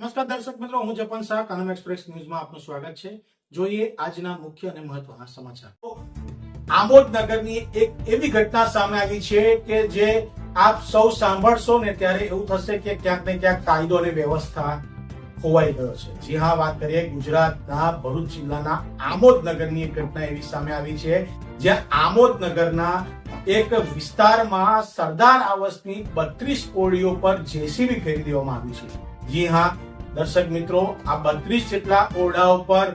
નમસ્કાર દર્શક મિત્રો, હું જપન શાહ, કાનમ એક્સપ્રેસ ન્યૂઝમાં આપનું સ્વાગત છે। જોઈએ આજના મુખ્ય અને મહત્વના સમાચાર। આમોદ નગરની એક એવી ઘટના સામે આવી છે કે જે આપ સૌ સાંભળશો ને ત્યારે એવું થશે કે ક્યાંક ને ક્યાંક કાયદો અને વ્યવસ્થા ખોવાઈ ગયો છે। જી હા, વાત કરીએ ગુજરાતના ભરૂચ જિલ્લાના આમોદ નગરની એક ઘટના એવી સામે આવી છે જ્યાં આમોદ નગરના એક વિસ્તારમાં સરદાર આવાસની 32 ઓરડીઓ પર જેસીબી ફેરવી દેવામાં આવી છે। જી હા દર્શક મિત્રો, આ 32 જેટલા ઓરડાઓ પર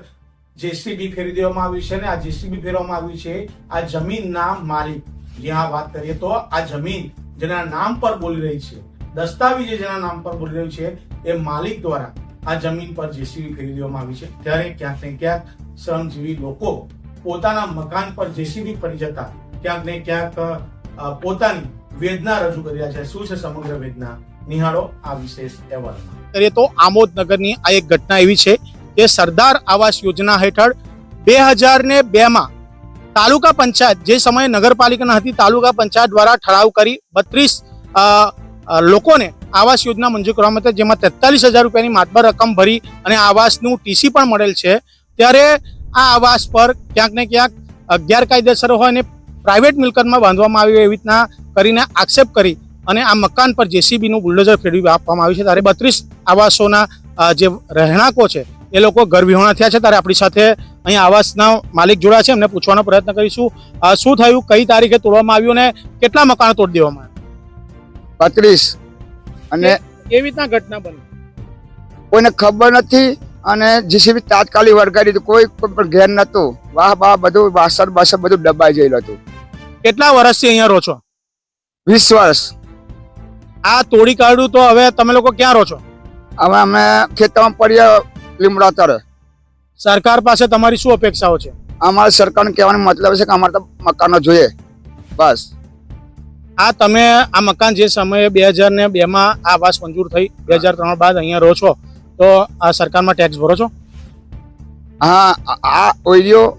જેસીબી ફેરવી દેવામાં આવી છે અને આ જેસીબી ફેરવવામાં આવી છે આ જમીનના માલિક। જી હા, વાત કરીએ તો આ જમીન જેના નામ પર બોલી રહી છે, દસ્તાવેજ જેના નામ પર બોલી રહ્યું છે, એ માલિક દ્વારા આ જમીન પર જેસીબી ફેરવી દેવામાં આવી છે। ત્યારે ક્યાંક ને ક્યાંક શ્રમજીવી લોકો પોતાના મકાન પર જેસીબી ફરી જતા ક્યાંક ને ક્યાંક પોતાની વેદના રજૂ કરી રહ્યા છે। શું છે સમગ્ર વેદના, નિહાળો આ વિશેષ અહેવાલમાં। કરીએ તો આમોદ નગરની આ એક ઘટના એવી છે કે સરદાર આવાસ યોજના હેઠળ 2002માં તાલુકા પંચાયત, જે સમયે નગરપાલિકા હતી, તાલુકા પંચાયત દ્વારા ઠરાવ કરી 32 લોકોને આવાસ યોજના મંજૂર કરવામાં આવી, જેમાં 43,000 રૂપિયાની માતબર રકમ ભરી અને આવાસનું ટીસી પણ મળેલ છે। ત્યારે આ આવાસ પર ક્યાંક ને ક્યાંક ગેરકાયદેસર હોય અને પ્રાઇવેટ મિલકતમાં બાંધવામાં આવ્યું એવી રીતના કરીને આક્ષેપ કરી અને આ મકાન પર જેસીબી નું બુલડોઝર ફેરવી આપવામાં આવ્યું છે। ત્યારે 32 આવાસોના જે રહેણાંકો છે એ લોકો ઘર વિહોણા થયા છે। ત્યારે આપણી સાથે અહીં આવાસના માલિક જોડા છે, એમને પૂછવાનો પ્રયત્ન કરીશું શું થયું, કઈ તારીખે તોડવામાં આવ્યું અને કેટલા મકાનો તોડી દેવામાં આવ્યા? 32 અને કેવી રીતના ઘટના બની કોઈને ખબર નથી અને જેસીબી તાત્કાલિક વળગાડી દીધું, કોઈ પણ ઘેર નતું, વાહ વાહ બધું વાસણ બાસણ બધું દબાઈ ગયેલું હતું। કેટલા વર્ષથી અહીંયા રહો છો? 20 વર્ષ। આ તોડી કાઢ્યું તો હવે તમે લોકો ક્યાં રહો છો? હવે અમે ખેતરમાં પડ્યા લીમડા તરે। સરકાર પાસે તમારી શું અપેક્ષાઓ છે? અમારે સરકારને કહેવાનો મતલબ છે કે અમારે તો મકાનો જોઈએ, બસ। આ તમે આ મકાન જે સમયે 2002માં આવાસ મંજૂર થઈ, 2003 બાદ અહીંયા રહો છો, તો આ સરકારમાં ટેક્સ ભરો છો? હા, આ ઓઈડિયો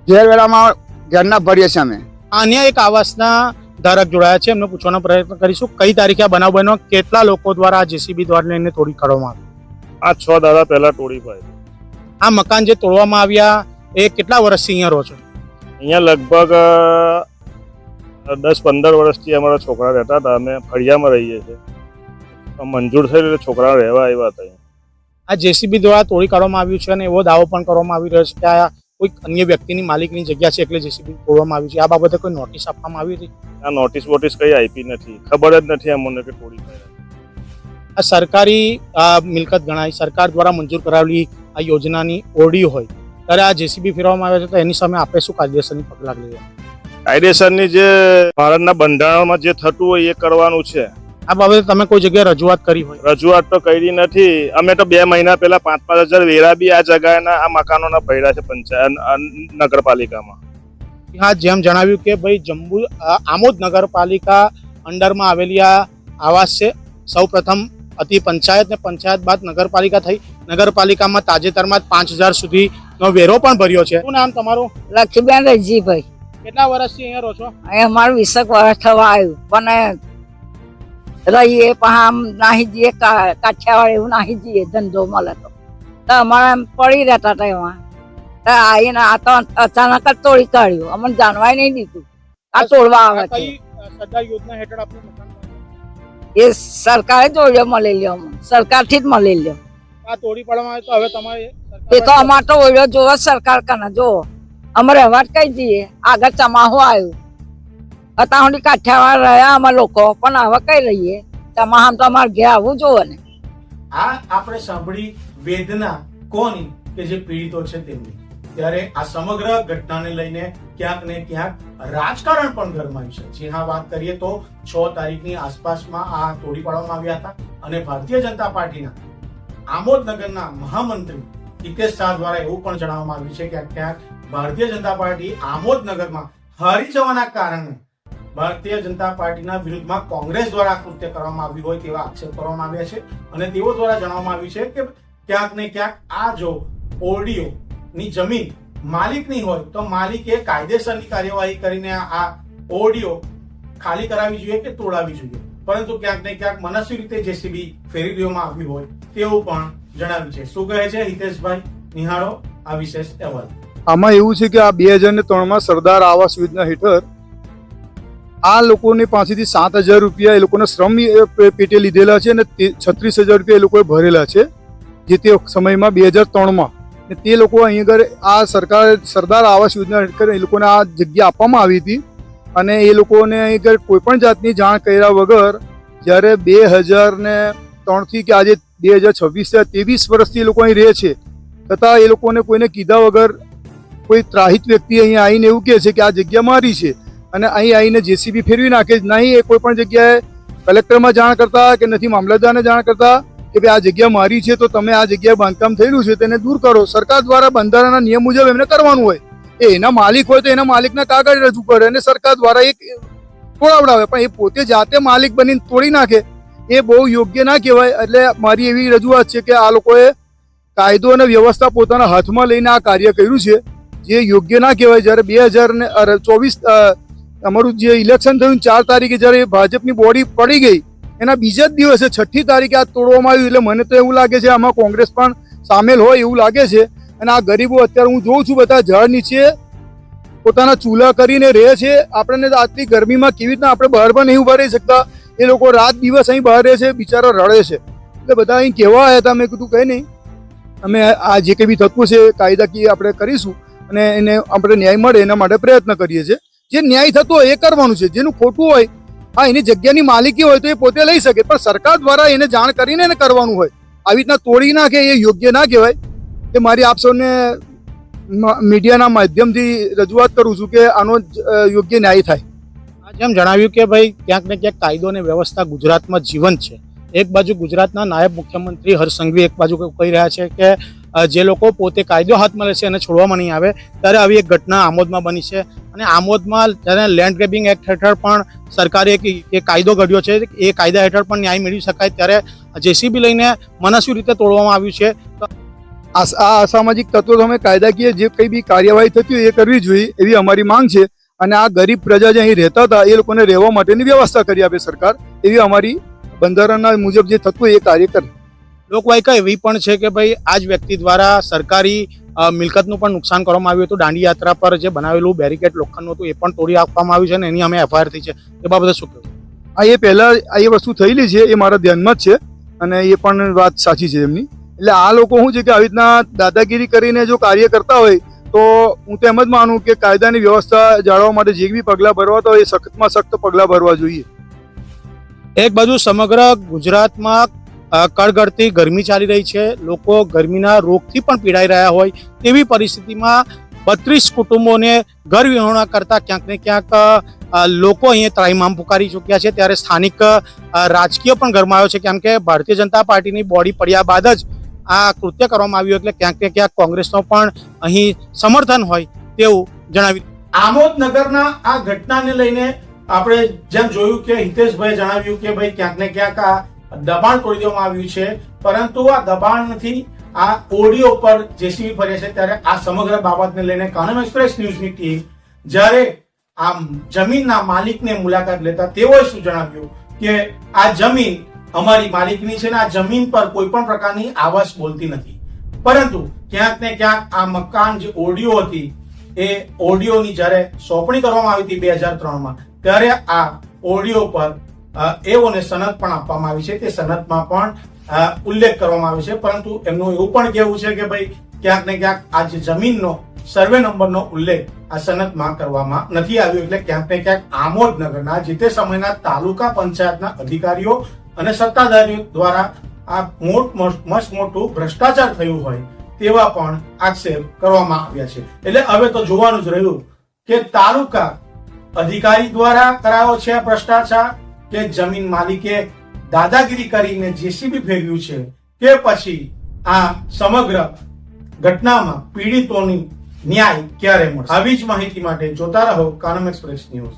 ઘેર વેળામાં ઘરના ભરીએ છીએ અમે। અન્ય એક આવાસના ધારક જોડાયા છે, એમને પૂછવાનો પ્રયત્ન કરીશું કઈ તારીખે આ બનાવ બન્યો, કેટલા લોકો દ્વારા આ જેસીબી દ્વારા લઈને તોડી કાઢવામાં આ 6 દાડા પહેલા તોડી પાડી। આ મકાન જે તોડવામાં આવ્યા એ કેટલા વર્ષથી અહીંયા રહો છો? અહીંયા લગભગ 10-15 વર્ષથી અમારા છોકરા રહેતા હતા, અમે ફળિયામાં રહીએ છીએ, મંજૂર થયેલું એટલે છોકરા રહેવા આવ્યા હતા। આ જેસીબી દ્વારા તોડી કાઢવામાં આવ્યું છે અને એવો દાવો પણ કરવામાં આવી રહ્યો છે કે આ કોઈ અન્ય વ્યક્તિની માલિકની જગ્યા છે એટલે જેસીબી તોડવામાં આવ્યું છે। આ બાબતે કોઈ નોટિસ આપવામાં આવી હતી? આ નોટિસ વોટિસ કઈ આપી નથી, ખબર જ નથી અમને કે તોડી પાડ્યા। આ સરકારી મિલકત ગણાય, સરકાર દ્વારા મંજૂર કરાવેલી આ યોજનાની ઓરડી હોય, ત્યારે આ જેસીબી ફેરવવામાં આવે છે, તો એની સામે આપણે શું કાયદેસરની પગલાં લઈએ? કાયદેસરની જે ભારતના બંધારણમાં જે થતું હોય એ કરવાનું છે। આ બાબતે તમે કોઈ જગ્યાએ રજૂઆત કરી હોય? રજૂઆત તો કરી નથી અમે, તો 2 મહિના પહેલા 5-5 હજાર વેરા બી આ જગાના આ મકાનોના ભર્યા છે પંચાયત નગરપાલિકામાં। હા, જેમ જણાવ્યું કે ભાઈ આમોદ નગરપાલિકા અંડરમાં આવેલી આ આવાસ છે। સૌ પ્રથમ હતી પંચાયત ને પંચાયત બાદ નગરપાલિકા થઈ, નગરપાલિકામાં તાજેતરમાં 5,000 સુધીનો વેરો પણ ભર્યો છે। શું નામ તમારું? લખીબેન રજીભાઈ। કેટલા વર્ષથી અહીંયા રહો છો? અહીંયા અમારું 20 વર્ષ થવા આવ્યું, પણ રહીએ પણ આમ નાહી જઈએ, કાઠિયાવાડ એવું નાહી જઈએ, ધંધો મળે તો અમારે એમ પડી રહેતા હતા એમાં। આવીને આ તો અચાનક જ તોડી કાઢ્યું, અમને જાણવાય નહીં દીધું આ તોડવા આવે છે। સરકાર યોજના હેઠળ આપનું મકાન એ સરકારે તોડ્યો, મળેલો અમને સરકારથી જ મળેલો। આ તોડી પાડવામાં આવે તો હવે તમારે એ તો અમારે તો ઓળ્યો જોવો સરકાર કને જોવો, અમે રહેવા જ કઈ જઈએ। આગળ ચમાહું આવ્યું, અત્યાર સુધી કાઠિયાવાડ રહ્યા અમે લોકો, પણ હવે કઈ રહીએ, ચમાહામ તો અમારે ઘેર આવવું જોવે ને। આ આપણે સાંભળી વેદના કોની કે જે પીડિતો છે તેમની। ત્યારે આ સમગ્ર ઘટનાને લઈને ક્યાંક ને ક્યાંક રાજકારણ પણ ગરમાયું છે। જી હા, વાત કરીએ તો 6 તારીખની આસપાસમાં આ તોડી પાડવામાં આવ્યા હતા અને ભારતીય જનતા પાર્ટીના આમોદ નગરના મહામંત્રી હિતેશ શાહ દ્વારા એવું પણ જણાવવામાં આવ્યું છે કે ક્યાંક ભારતીય જનતા પાર્ટી આમોદ નગરમાં હારી જવાના કારણે ભારતીય જનતા પાર્ટીના વિરુદ્ધમાં કોંગ્રેસ દ્વારા કૃત્ય કરવામાં આવ્યું હોય તેવા આક્ષેપ કરવામાં આવ્યા છે અને તેઓ દ્વારા જણાવવામાં આવ્યું છે કે ક્યાંક ને ક્યાંક આ જો ઓરડીઓ ની જમીન માલિકની હોય તો માલિકે કાયદેસરની કાર્યવાહી કરીને આ ઓરડીઓ ખાલી કરાવવી જોઈએ કે તોડાવી જોઈએ। પરંતુ ક્યાંક ને ક્યાંક મનસ્વી રીતે જેસીબી ફેરવી દેવામાં આવ્યું હોય તેવું પણ જણાવ્યું છે. શું કહે છે હિતેશભાઈ? નિહાળો આ વિશેષ અહેવાલ. આમાં એવું છે કે આ 2003માં સરદાર આવાસ યોજના હેઠળ આ લોકોની પાસેથી 7,000 રૂપિયા એ લોકોના શ્રમ પેટે લીધેલા છે અને 36,000 રૂપિયા એ લોકોએ ભરેલા છે જે તે સમયમાં 2003માં. ને તે લોકો અહીં આગળ આ સરદાર આવાસ યોજના હેઠળ એ લોકોને આ જગ્યા આપવામાં આવી હતી અને એ લોકોને અહીં આગળ કોઈ પણ જાતની જાણ કર્યા વગર જ્યારે 2003થી કે આજે 2026 23 વર્ષથી એ લોકો અહીં રહે છે છતાં એ લોકોને કોઈને કીધા વગર કોઈ ત્રાહિત વ્યક્તિ અહીં આવીને એવું કહે છે કે આ જગ્યા મારી છે અને અહીં આવીને જેસીબી ફેરવી નાખે છે. નહીં એ કોઈ પણ જગ્યાએ કલેક્ટરમાં જાણ કરતા કે નથી મામલતદારને જાણ કરતા કે ભાઈ આ જગ્યા મારી છે તો તમે આ જગ્યાએ બાંધકામ થયેલું છે તેને દૂર કરો. સરકાર દ્વારા બંધારણના નિયમ મુજબ એમને કરવાનું હોય. એના માલિક હોય તો એના માલિકના કાગળ રજૂ કરે અને સરકાર દ્વારા એક તોડાવડાવે, પણ એ પોતે જાતે માલિક બનીને તોડી નાખે એ બહુ યોગ્ય ના કહેવાય. એટલે મારી એવી રજૂઆત છે કે આ લોકોએ કાયદો અને વ્યવસ્થા પોતાના હાથમાં લઈને આ કાર્ય કર્યું છે જે યોગ્ય ના કહેવાય. જ્યારે 2024 અમારું જે ઇલેક્શન થયું 4 તારીખે જ્યારે ભાજપની બોડી પડી ગઈ એના બીજા જ દિવસે 6ઠી તારીખે આ તોડવામાં આવ્યું. એટલે મને તો એવું લાગે છે આમાં કોંગ્રેસ પણ સામેલ હોય એવું લાગે છે. અને આ ગરીબો અત્યારે હું જોઉં છું બધા ઝાડ નીચે પોતાના ચૂલા કરીને રહે છે. આપણને આટલી ગરમીમાં કેવી રીતના આપણે બહાર પણ નહીં ઉભા રહી શકતા. એ લોકો રાત દિવસ અહીં બહાર રહે છે, બિચારા રડે છે. એટલે બધા અહીં કહેવા આવ્યા હતા. મેં કીધું કંઈ નહીં, અમે આ જે કંઈ બી થતું છે કાયદાકીય આપણે કરીશું અને એને આપણે ન્યાય મળે એના માટે પ્રયત્ન કરીએ છીએ. જે ન્યાય થતો હોય એ કરવાનું છે. જેનું ખોટું હોય હા એની જગ્યાની માલિકી હોય તો એ પોતે લઈ શકે, પણ સરકાર દ્વારા એને જાણ કરીને એને કરવાનું હોય. આવી રીતના તોડી નાખે એ યોગ્ય ના કહેવાય. એ મારી આપ સૌને મીડિયાના માધ્યમથી રજૂઆત કરું છું કે આનો યોગ્ય ન્યાય થાય. જેમ જણાવ્યું કે ભાઈ ક્યાંક ને ક્યાંક કાયદો અને વ્યવસ્થા ગુજરાતમાં જીવંત છે. એક બાજુ ગુજરાતના નાયબ મુખ્યમંત્રી હર્ષ સંઘવી એક બાજુ કહી રહ્યા છે કે જે લોકો પોતે કાયદો હાથમાં લેશે અને છોડવામાં નહીં આવે, ત્યારે આવી એક ઘટના આમોદમાં બની છે. અને આમોદમાં જ્યારે લેન્ડ ગ્રેબિંગ એક્ટ હેઠળ પણ સરકારે એક કાયદો ઘડ્યો છે, એ કાયદા હેઠળ પણ ન્યાય મેળવી શકાય, ત્યારે જેસીબી લઈને મનસ્વી રીતે તોડવામાં આવ્યું છે. આ અસામાજિક તત્વો સામે કાયદાકીય જે કંઈ બી કાર્યવાહી થતી હોય એ કરવી જોઈએ એવી અમારી માંગ છે. અને આ ગરીબ પ્રજા જે અહીં રહેતા હતા એ લોકોને રહેવા માટેની વ્યવસ્થા કરી આપે સરકાર, એવી અમારી બંધારણના મુજબ જે થતું હોય એ કાર્ય કરે. લોકવાયકા એવી પણ છે કે ભાઈ આ જ વ્યક્તિ દ્વારા સરકારી મિલકતનું પણ નુકસાન કરવામાં આવ્યું હતું. દાંડી યાત્રા પર જે બનાવેલું બેરિકેડ લોખંડનું હતું એ પણ તોડી આપવામાં આવ્યું છે અને એની અમે એફઆઈઆર થઈ છે. એ બાબતે શું કહેવું? એ પહેલાં એ વસ્તુ થયેલી છે એ મારા ધ્યાનમાં જ છે અને એ પણ વાત સાચી છે એમની. એટલે આ લોકો શું છે કે આવી રીતના દાદાગીરી કરીને જો કાર્ય કરતા હોય તો હું તો એમ જ માનું કે કાયદાની વ્યવસ્થા જાળવવા માટે જે બી પગલાં ભરવા તો એ સખ્તમાં સખ્ત પગલાં ભરવા જોઈએ. એક બાજુ સમગ્ર ગુજરાતમાં કડગડતી ગરમી ચાલી રહી છે. લોકો ગરમીના રોગથી પણ પીડાઈ રહ્યા હોય તેવી પરિસ્થિતિમાં 32 કુટુંબોને ઘર વિહોણા કરતા ક્યાંક ને ક્યાંક લોકો અહીંયા ત્રાહિમામ પુકારી ચૂક્યા છે. ત્યારે સ્થાનિક રાજકીય પણ ગરમાયો છે, કેમ કે ભારતીય જનતા પાર્ટીની બોડી પડ્યા બાદ જ આ કૃત્ય કરવામાં આવ્યું, એટલે ક્યાંક ને ક્યાંક કોંગ્રેસનો પણ અહીં સમર્થન હોય તેવું જણાવ્યું. આમોદ નગરના આ ઘટનાને લઈને આપણે જેમ જોયું કે હિતેશભાઈ જણાવ્યું કે ભાઈ ક્યાંક ને ક્યાંક આ દબાણ તોડી દેવામાં આવ્યું છે, પરંતુ આ દબાણ નથી, આ ઓડિયો પર જેસીબી ફરે છે. ત્યારે આ સમગ્ર બાબતને લઈને કાનમ એક્સપ્રેસ ન્યૂઝની ટીમ જ્યારે આ જમીનના માલિકને મુલાકાત લેતા તેઓએ શું જણાવ્યું કે આ જમીન અમારી માલિકની છે ને આ જમીન પર કોઈ પણ પ્રકારની આવાસ બોલતી નથી, પરંતુ ક્યાંક ને ક્યાંક આ મકાન જે ઓડિયો હતી એ ઓડિયોની જ્યારે સોંપણી કરવામાં આવી હતી 2003માં, ત્યારે આ ઓડિયો પર એઓને સનદ પણ આપવામાં આવી છે. તે સનદમાં પણ ઉલ્લેખ કરવામાં આવ્યો છે, પરંતુ એમનું એવું પણ કહેવું છે કે ભાઈ ક્યાંક ને ક્યાંક આ જે જમીનનો સર્વે નંબરનો ઉલ્લેખ આ સનદમાં કરવામાં નથી આવ્યો. એટલે ક્યાંક ને ક્યાંક આમોદ નગરના જે તે સમયના તાલુકા પંચાયતના અધિકારીઓ અને સત્તાધારીઓ દ્વારા આ મસ્ત મોટું ભ્રષ્ટાચાર થયું હોય તેવા પણ આક્ષેપ કરવામાં આવ્યા છે. એટલે હવે તો જોવાનું જ રહ્યું કે તાલુકા અધિકારી દ્વારા કરાયો છે ભ્રષ્ટાચાર કે જમીન માલિકે દાદાગીરી કરીને જેસીબી ફેરવ્યું છે કે પછી આ સમગ્ર ઘટનામાં પીડિતોની ન્યાય ક્યારે મળશે. આવી જ માહિતી માટે જોતા રહો કાનમ એક્સપ્રેસ ન્યૂઝ.